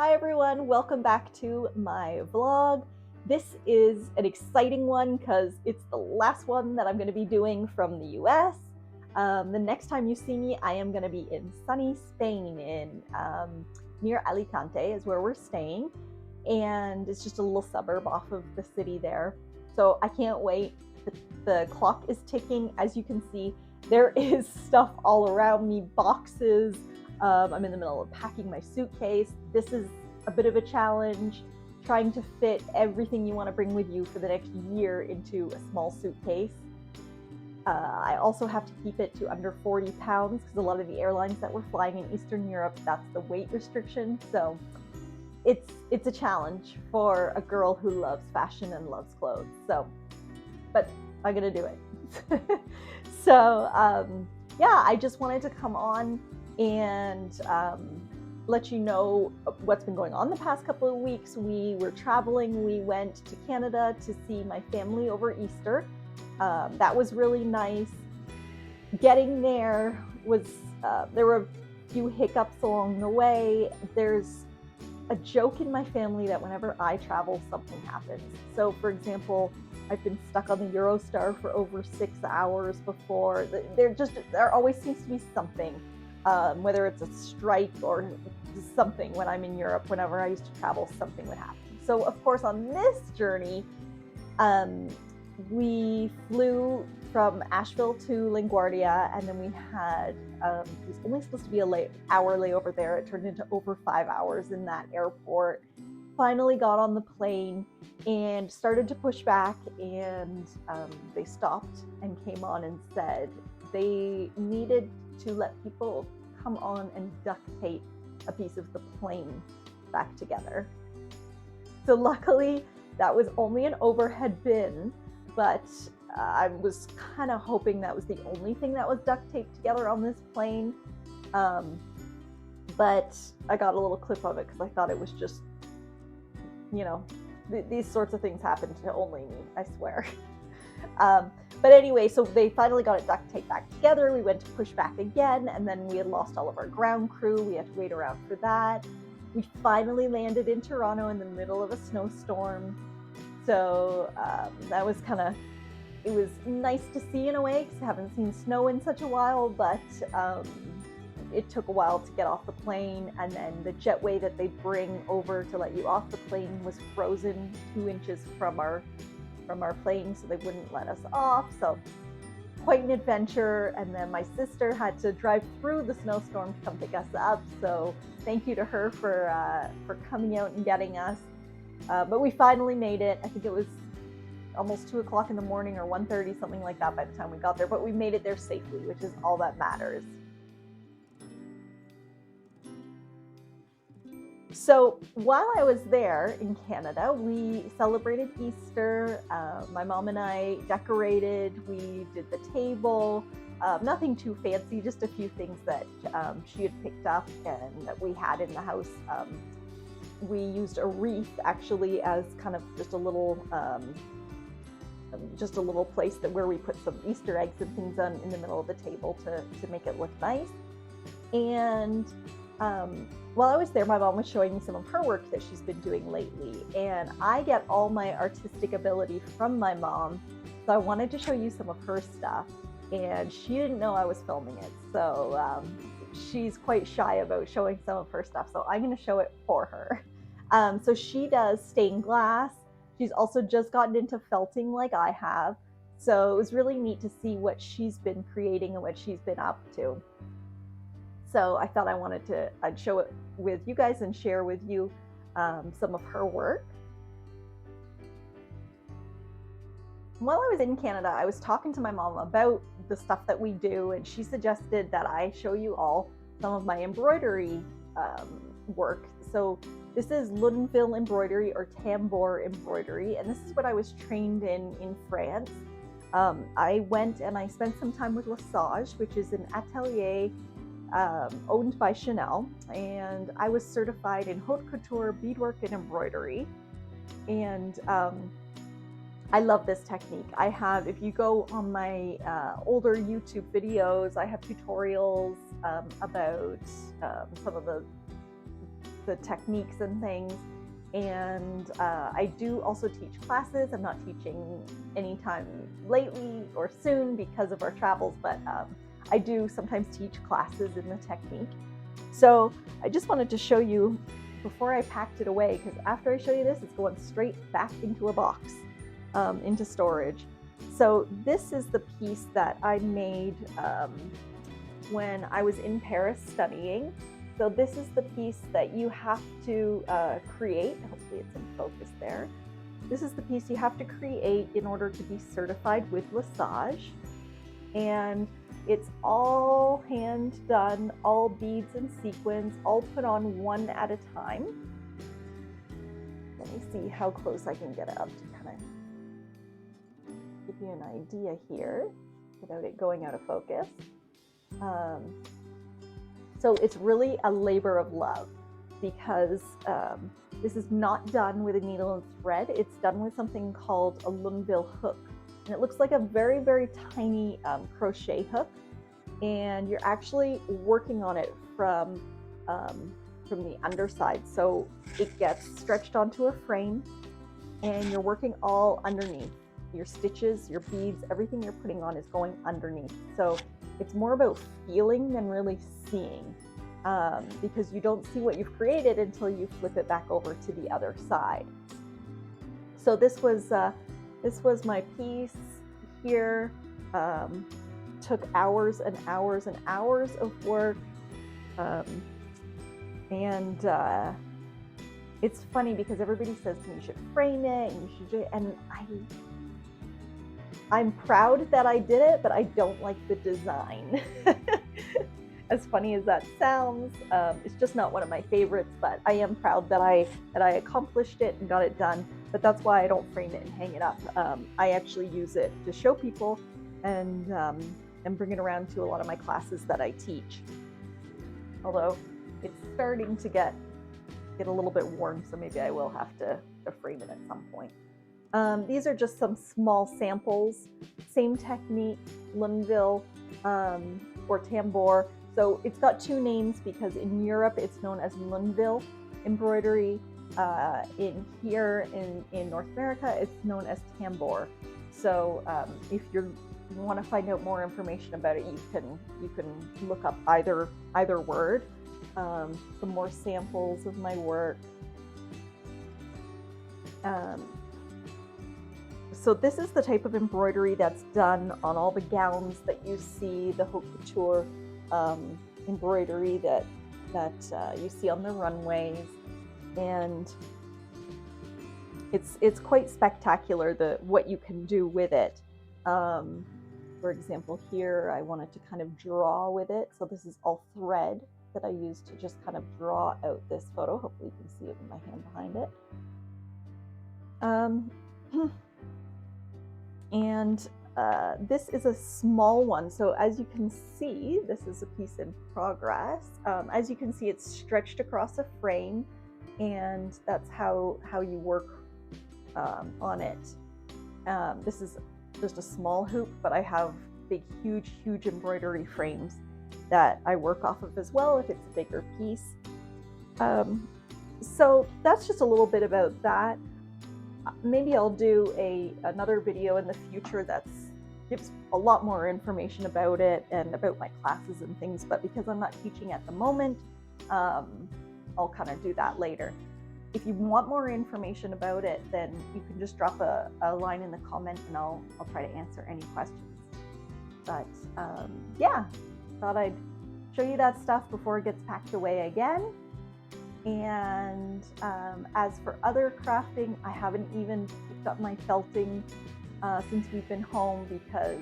Hi everyone, welcome back to my vlog. This is an exciting one because it's the last one that I'm going to be doing from the US. The next time you see me, I am going to be in sunny Spain near Alicante is where we're staying. And it's just a little suburb off of the city there. So I can't wait. The clock is ticking. As you can see, there is stuff all around me, boxes. I'm in the middle of packing my suitcase. This is a bit of a challenge, trying to fit everything you want to bring with you for the next year into a small suitcase. I also have to keep it to under 40 pounds because a lot of the airlines that we're flying in Eastern Europe, that's the weight restriction. So it's a challenge for a girl who loves fashion and loves clothes. So, but I'm gonna do it. Yeah, I just wanted to come on and let you know what's been going on the past couple of weeks. We were traveling. We went to Canada to see my family over Easter. That was really nice. Getting there was, there were a few hiccups along the way. There's a joke in my family that whenever I travel, something happens. So for example, I've been stuck on the Eurostar for over 6 hours before. There always seems to be something, whether it's a strike or something. When I'm in Europe, whenever I used to travel, something would happen. So of course on this journey, we flew from Asheville to LaGuardia, and then we had, it was only supposed to be an hour layover there. It turned into over 5 hours in that airport. Finally got on the plane and started to push back, and they stopped and came on and said they needed to let people come on and duct tape a piece of the plane back together. So luckily that was only an overhead bin, but I was kind of hoping that was the only thing that was duct taped together on this plane. But I got a little clip of it because I thought it was just, you know, these sorts of things happen to only me, I swear. But anyway, so they finally got it duct taped back together. We went to push back again, and then we had lost all of our ground crew. We had to wait around for that. We finally landed in Toronto in the middle of a snowstorm. So that was it was nice to see in a way because I haven't seen snow in such a while, but it took a while to get off the plane, and then the jetway that they bring over to let you off the plane was frozen 2 inches from our plane, so they wouldn't let us off. So quite an adventure. And then my sister had to drive through the snowstorm to come pick us up, so thank you to her for coming out and getting us. But we finally made it. I think it was almost 2 o'clock in the morning or 1:30, something like that by the time we got there, but we made it there safely, which is all that matters. So while I was there in Canada, we celebrated Easter. My mom and I decorated. We did the table. Nothing too fancy, just a few things that she had picked up and that we had in the house. We used a wreath actually as kind of just a little place where we put some Easter eggs and things in the middle of the table to make it look nice. And while I was there, my mom was showing me some of her work that she's been doing lately, and I get all my artistic ability from my mom, so I wanted to show you some of her stuff, and she didn't know I was filming it, so she's quite shy about showing some of her stuff, so I'm going to show it for her. So she does stained glass. She's also just gotten into felting like I have, so it was really neat to see what she's been creating and what she's been up to. So I thought I'd show it with you guys and share with you some of her work. While I was in Canada, I was talking to my mom about the stuff that we do, and she suggested that I show you all some of my embroidery work. So this is Luneville embroidery or Tambour embroidery, and this is what I was trained in France. I went and I spent some time with Lesage, which is an atelier owned by Chanel, and I was certified in haute couture, beadwork, and embroidery. And I love this technique. I have, if you go on my older YouTube videos, I have tutorials about some of the the techniques and things. And I do also teach classes. I'm not teaching anytime lately or soon because of our travels, but I do sometimes teach classes in the technique. So I just wanted to show you before I packed it away, because after I show you this, it's going straight back into a box, into storage. So this is the piece that I made when I was in Paris studying. So this is the piece that you have to create. Hopefully it's in focus there. This is the piece you have to create in order to be certified with Lesage. And it's all hand done, all beads and sequins, all put on one at a time. Let me see how close I can get it up to kind of give you an idea here without it going out of focus. So it's really a labor of love, because this is not done with a needle and thread. It's done with something called a Luneville hook. And it looks like a very, very tiny crochet hook. And you're actually working on it from the underside. So it gets stretched onto a frame, and you're working all underneath. Your stitches, your beads, everything you're putting on is going underneath. So it's more about feeling than really seeing, because you don't see what you've created until you flip it back over to the other side. So this was my piece here. Took hours and hours and hours of work, and it's funny because everybody says to me, you should frame it and you should do it, and I'm proud that I did it, but I don't like the design. As funny as that sounds, it's just not one of my favorites, but I am proud that I accomplished it and got it done. But that's why I don't frame it and hang it up. I actually use it to show people and bring it around to a lot of my classes that I teach. Although it's starting to get a little bit worn, so maybe I will have to frame it at some point. These are just some small samples, same technique, Luneville or Tambour. So it's got two names because in Europe it's known as Luneville embroidery. In North America it's known as Tambour. So if you want to find out more information about it, you can look up either word. Some more samples of my work. So this is the type of embroidery that's done on all the gowns that you see, the haute couture embroidery that you see on the runways, and it's quite spectacular what you can do with it. For example, here I wanted to kind of draw with it, so this is all thread that I used to just kind of draw out this photo. Hopefully you can see it with my hand behind it. And this is a small one. So as you can see, this is a piece in progress. As you can see, it's stretched across a frame, and that's how you work on it. This is just a small hoop, but I have big, huge embroidery frames that I work off of as well if it's a bigger piece. So that's just a little bit about that. Maybe I'll do another video in the future that gives a lot more information about it and about my classes and things, but because I'm not teaching at the moment, I'll kind of do that later. If you want more information about it, then you can just drop a line in the comment and I'll try to answer any questions. But yeah, thought I'd show you that stuff before it gets packed away again. And as for other crafting, I haven't even picked up my felting since we've been home because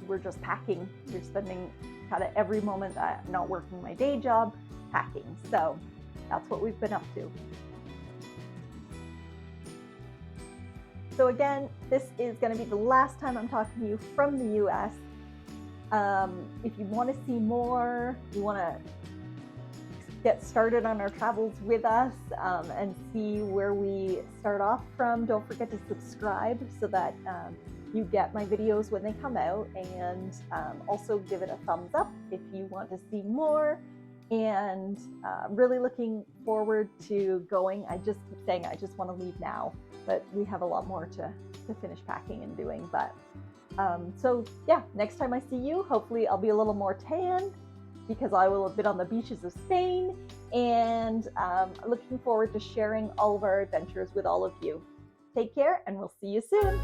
we're just packing. We're spending kind of every moment not working my day job packing. So that's what we've been up to. So again, this is going to be the last time I'm talking to you from the US. If you want to see more, you want to get started on our travels with us and see where we start off from, don't forget to subscribe so that you get my videos when they come out, and also give it a thumbs up if you want to see more. and really looking forward to going. I just keep saying I just want to leave now, but we have a lot more to finish packing and doing. But so yeah, next time I see you, hopefully I'll be a little more tanned because I will have been on the beaches of Spain, and looking forward to sharing all of our adventures with all of you. Take care, and we'll see you soon.